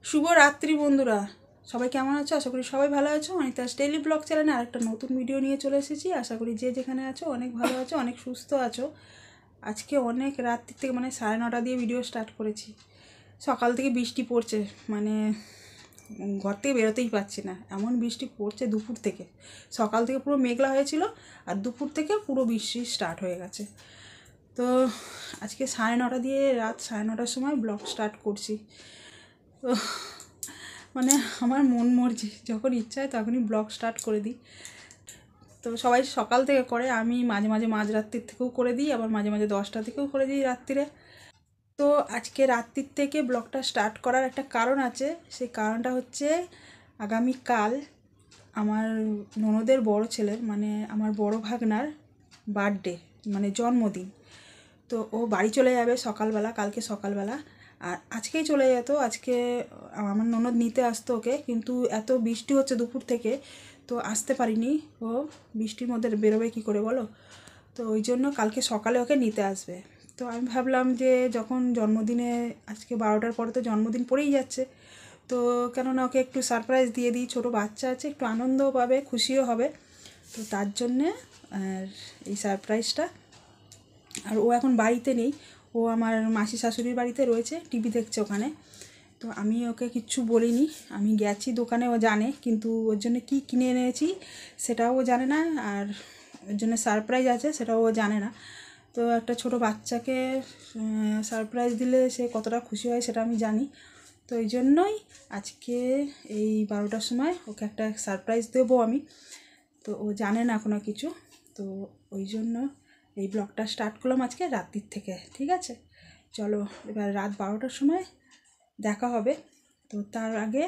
শুভ রাত্রি বন্ধুরা, সবাই কেমন আছো? আশা করি সবাই ভালো আছো। অনিতাস ডেইলি ব্লগ চ্যানেলে আরেকটা নতুন ভিডিও নিয়ে চলে এসেছি। আশা করি যে যেখানে আছো অনেক ভালো আছো, অনেক সুস্থ আছো। আজকে অনেক রাত্রি থেকে 9:30 দিয়ে ভিডিও স্টার্ট করেছি। সকাল থেকে বৃষ্টি পড়ছে, ঘর থেকে বেরোতেই পারছি না, এমন বৃষ্টি পড়ছে দুপুর থেকে। সকাল থেকে পুরো মেঘলা হয়েছিল, আর দুপুর থেকে পুরো বৃষ্টি স্টার্ট হয়ে গেছে। তো আজকে 9:30 দিয়ে রাত 9:30টার সময় ব্লগ স্টার্ট করছি। তো আমার মন মর্জি, যখন ইচ্ছা হয় তখনই ব্লগ স্টার্ট করে দিই। তো সবাই সকাল থেকে করে, আমি মাঝে মাঝে মাঝরাত্রির থেকেও করে দিই, আবার মাঝে মাঝে 10টা থেকেও করে দিই রাত্রিরে। তো আজকে রাত্রির থেকে ব্লগটা স্টার্ট করার একটা কারণ আছে। সেই কারণটা হচ্ছে আগামীকাল আমার ননদের বড় ছেলের, আমার বড় ভাগনার বার্থডে, জন্মদিন। তো ও বাড়ি চলে যাবে সকালবেলা, কালকে সকালবেলা। আর আজকেই চলে যেত, আজকে আমার ননদ নিতে আসতো ওকে, কিন্তু এত বৃষ্টি হচ্ছে দুপুর থেকে, তো আসতে পারিনি। ও বৃষ্টির মধ্যে বেরোবে কী করে বলো? তো ওই জন্য কালকে সকালে ওকে নিতে আসবে। তো আমি ভাবলাম যে যখন জন্মদিনে, আজকে 12টার পরে তো জন্মদিন পড়েই যাচ্ছে, তো কেননা ওকে একটু সারপ্রাইজ দিয়ে দিই। ছোটো বাচ্চা আছে, একটু আনন্দও পাবে, খুশিও হবে। তো তার জন্যে আর এই সারপ্রাইজটা। আর ও এখন বাড়িতে নেই, ও আমার মাসি শাশুড়ির বাড়িতে রয়েছে, টিভি দেখছে ওখানে। তো আমি ওকে কিচ্ছু বলিনি, আমি গেছি দোকানে, ও জানে, কিন্তু ওর জন্য কী কিনে এনেছি সেটাও ও জানে না, আর ওর জন্য সারপ্রাইজ আছে সেটাও ও জানে না। তো একটা ছোট বাচ্চাকে সারপ্রাইজ দিলে সে কতটা খুশি হয় সেটা আমি জানি। তো এই জন্যই আজকে এই 12টার সময় ওকে একটা সারপ্রাইজ দেবো আমি। তো ও জানে না এখনও কিছু, তো ওই জন্য এই ব্লগটা স্টার্ট করলাম আজকে রাত্রির থেকে। ঠিক আছে, চলো এবার রাত 12টার সময় দেখা হবে। তো তার আগে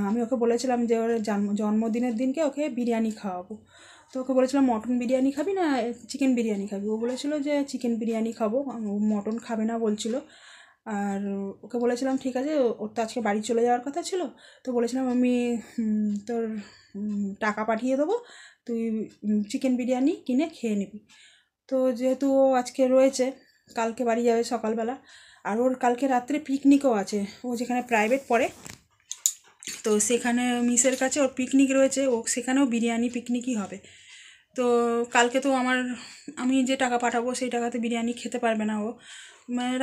আমি ওকে বলেছিলাম যে ওর জন্মদিনের দিনকে ওকে বিরিয়ানি খাওয়াবো। তো ওকে বলেছিলাম মটন বিরিয়ানি খাবি না চিকেন বিরিয়ানি খাবি? ও বলেছিল যে চিকেন বিরিয়ানি খাবো, ও মটন খাবে না বলছিল। আর ওকে বলেছিলাম ঠিক আছে, ওর তো আজকে বাড়ি চলে যাওয়ার কথা ছিল, তো বলেছিলাম আমি তোর টাকা পাঠিয়ে দেবো, তুই চিকেন বিরিয়ানি কিনে খেয়ে নিবি। তো যেহেতু ও আজকে রয়েছে, কালকে বাড়ি যাবে সকালবেলা, আর ওর কালকে রাত্রে পিকনিকও আছে। ও যেখানে প্রাইভেট পড়ে, তো সেখানে মিসের কাছে ওর পিকনিক রয়েছে, ও সেখানেও বিরিয়ানি পিকনিকই হবে। তো কালকে তো আমি যে টাকা পাঠাবো সেই টাকাতে বিরিয়ানি খেতে পারবে না ও,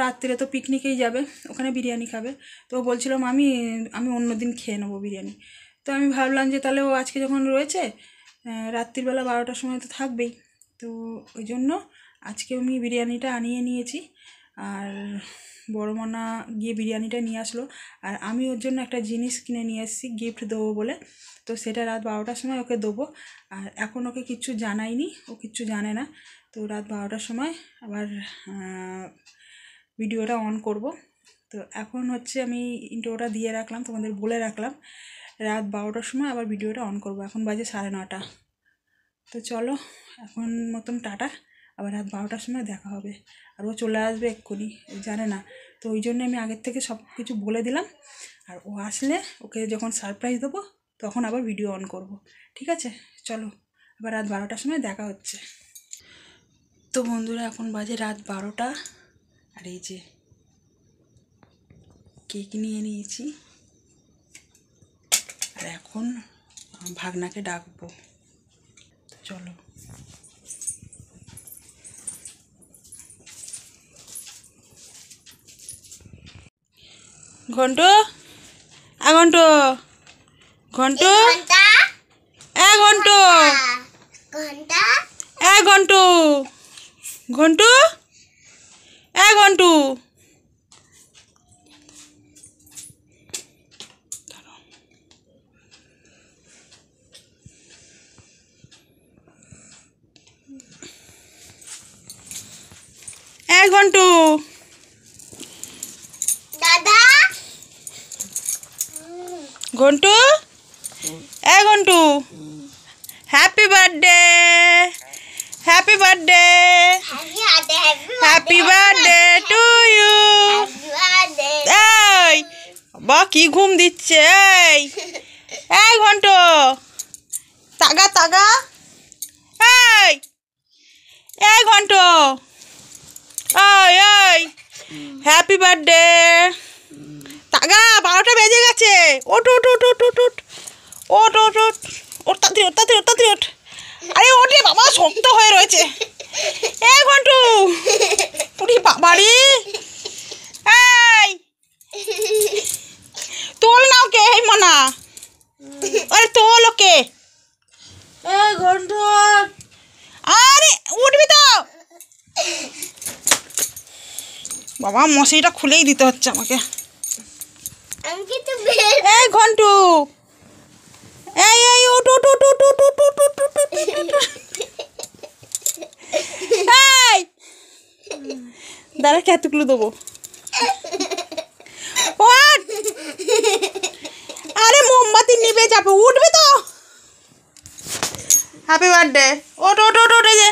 রাত্রিরে তো পিকনিকেই যাবে, ওখানে বিরিয়ানি খাবে। তো ও বলছিলাম আমি অন্য দিন খেয়ে নেবো বিরিয়ানি। তো আমি ভাবলাম যে তাহলে ও আজকে যখন রয়েছে, রাত্রিবেলা 12টার সময় তো থাকবেই, তো ওই জন্য আজকে আমি বিরিয়ানিটা আনিয়ে নিয়েছি। আর বড় মনা গিয়ে বিরিয়ানিটা নিয়ে আসলো, আর আমি ওর জন্য একটা জিনিস কিনে নিয়ে এসেছি গিফট দেবো বলে। তো সেটা রাত 12টার সময় ওকে দেবো। আর এখন ওকে কিচ্ছু জানাইনি, ও কিচ্ছু জানে না। তো রাত 12টার সময় আবার ভিডিওটা অন করব। তো এখন হচ্ছে আমি ইন্ট্রোটা দিয়ে রাখলাম, তোমাদের বলে রাখলাম রাত 12টার সময় আবার ভিডিওটা অন করব। এখন বাজে 9:30। তো চলো এখন মতন টাটা, আবার রাত 12টার সময় দেখা হবে। আর ও চলে আসবে এক্ষুনি, জানে না, তো ওই জন্য আমি আগের থেকে সব কিছু বলে দিলাম। আর ও আসলে ওকে যখন সারপ্রাইজ দেবো তখন আবার ভিডিও অন করব। ঠিক আছে, চলো আবার রাত 12টার সময় দেখা হচ্ছে। তো বন্ধুরা এখন বাজে রাত 12টা, আর এই যে কেক নিয়ে নিয়েছি, আর এখন ভাগনাকে ডাকবো। তো চলো। ঘন্টু, ঘন্টু, ঘন্টু, ঘন্টু, ঘন্টু, ঘন্টু, ঘন্টু, ঘন্টু, দাদা Ghantu, Ghantu, happy birthday, happy birthday, happy birthday to you. এই বা কি ঘুম দিচ্ছে, এই ঘন্টু, তাগা তাগা, এই ঘন্টু, এই হ্যাপি বার্থডে, তাগা, 12টা বেজে গেছে। ওঠ ওঠ ওঠ ওঠ ওঠ ওঠ ওঠ ওঠ ওঠ ওঠ তাড়াতাড়ি ওঠ তাড়াতাড়ি ওঠ তাড়াতাড়ি ওঠ। আরে ওঠে বাবা, শক্ত হয়ে রয়েছে। এ ঘন্টু, উঠি বাবারি। এই তোল না ওকে, এই মনা, আরে তোল ওকে। ঘন্টু, আরে উঠবি তো বাবা, মশারিটা খুলেই দিতে হচ্ছে আমাকে। এই ঘন্টু, এই এই উঠ উঠ উঠ উঠ উঠ উঠ উঠ উঠ উঠ উঠ উঠ। এই দাঁড়া, এতগুলো দেবো। ওঠ। আরে মোমবাতি নিভে যাবে, উঠবি তো। Happy birthday. ওঠ ওঠ ওঠ ওঠ, এই যে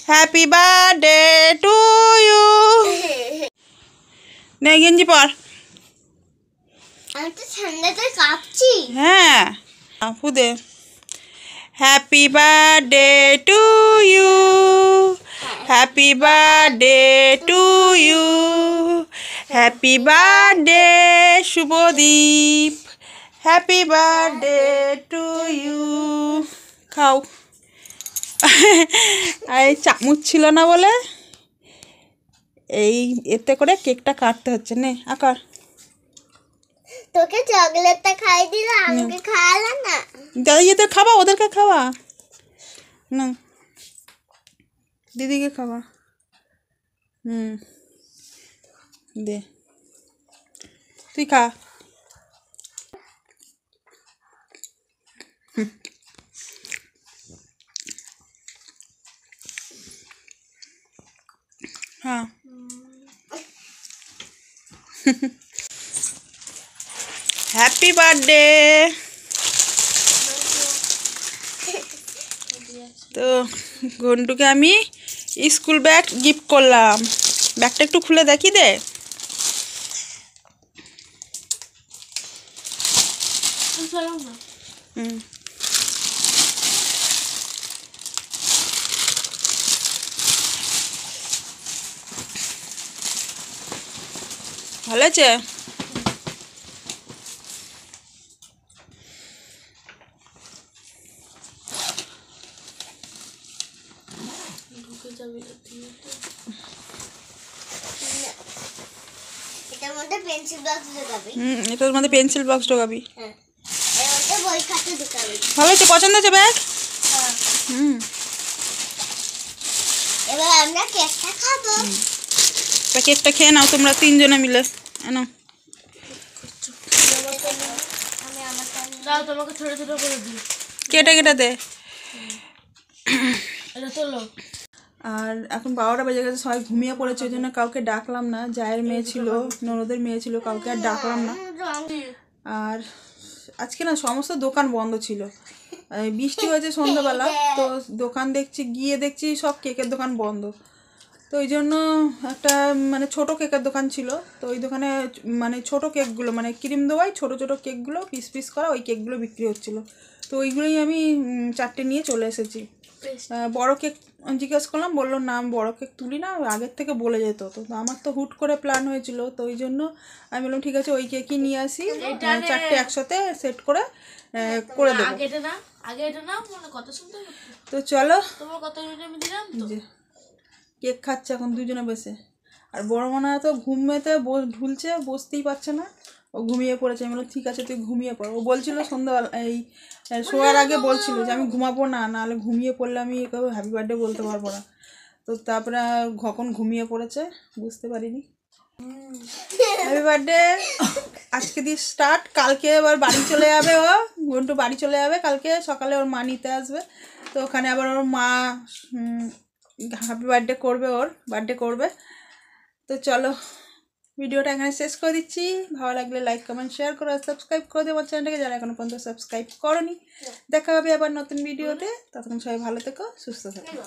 হ্যাপি বার্থডে টু ইউ। নে গেঞ্জি পর। আমি তো ঠান্ডাতে কাঁপছি। হ্যাঁ আপু দে। Happy birthday to you, happy birthday to you, happy birthday Shubhadeep, happy birthday to you. খাও। আর এই চামচ ছিল না বলে এই এতে করে কেকটা কাটতে হচ্ছে। নে আকার। তোকে চকলেটটা খাই দিলাম, আমাকে খাওয়ালা না। দাদা এদের খাওয়া, ওদেরকে খাওয়া না, দিদিকে খাওয়া। দে তুই খা। হ্যাঁ হ্যাপি বার্থডে। তো ঘন্টুকে আমি স্কুল ব্যাগ গিফট করলাম। ব্যাগটা একটু খুলে দেখি দে। ভালো আছে? এটার মধ্যে পেন্সিল বক্স ঢোকাবি। এটার মধ্যে পেন্সিল বক্স ঢোকাবি। হ্যাঁ, এর মধ্যে বই খাতা ঢোকাবি। ভালো আছে? পছন্দ হচ্ছে ব্যাগ? এবার আমরা কেকটা খাবো। তা কেকটা খেয়ে নাও তোমরা তিনজনে মিলে। নাও। আমি আমারটা দাও, তোমাকে ছোট ছোট করে দিই। কেটে কেটে দে। এটা তোলো। আর এখন 12টা বেজে গেছে, সবাই ঘুমিয়ে পড়েছে, ওই জন্য কাউকে ডাকলাম না। জায়ের মেয়ে ছিল, ননদের মেয়ে ছিল, কাউকে আর ডাকলাম না। আর আজকে না সমস্ত দোকান বন্ধ ছিল। বৃষ্টি হয়েছে সন্ধ্যাবেলা, তো দোকান গিয়ে দেখছি সব কেকের দোকান বন্ধ। তো ওই জন্য একটা মানে ছোট কেকের দোকান ছিল, তো ওই দোকানে মানে ছোট কেকগুলো মানে ক্রিম দেওয়াই ছোট ছোট কেকগুলো পিস পিস করা ওই কেকগুলো বিক্রি হচ্ছিলো। তো ওইগুলোই আমি 4টে নিয়ে চলে এসেছি। বড় কেক জিজ্ঞেস করলাম, বললো না আমি বড় কেক তুলি না, আগের থেকে বলে যেত। তো আমার তো হুট করে প্ল্যান হয়েছিল, তো ওই জন্য আমি বললাম ঠিক আছে ওই কেকই নিয়ে আসি, 4টে একসাথে সেট করে দেবো। তো চলো, কেক খাচ্ছে এখন দুজনে বসে। আর বড় মনে তো ঘুমেতে ঢুলছে, বসতেই পারছে না, ও ঘুমিয়ে পড়েছে। আমি বললাম ঠিক আছে তুই ঘুমিয়ে পড়। ও বলছিল সন্ধ্যাবেলা এই শোয়ার আগে বলছিল যে আমি ঘুমাবো না, নাহলে ঘুমিয়ে পড়লে আমি হ্যাপি বার্থডে বলতে পারবো না। তো তারপরে কখন ঘুমিয়ে পড়েছে বুঝতে পারিনি। হ্যাপি বার্থডে আজকে দিয়ে স্টার্ট। কালকে আবার বাড়ি চলে যাবে, ও ঘন্টু বাড়ি চলে যাবে কালকে সকালে, ওর মা নিতে আসবে। তো ওখানে আবার ওর মা হ্যাপি বার্থডে করবে, ওর বার্থডে করবে। তো চলো ভিডিওটা এখানে শেষ করে দিচ্ছি। ভালো লাগলে লাইক কমেন্ট শেয়ার করো, সাবস্ক্রাইব করে দেবো চ্যানেলটাকে যারা এখনো পর্যন্ত সাবস্ক্রাইব করোনি। দেখা হবে আবার নতুন ভিডিওতে, ততক্ষণ সবাই ভালো থেকো, সুস্থ থেকো।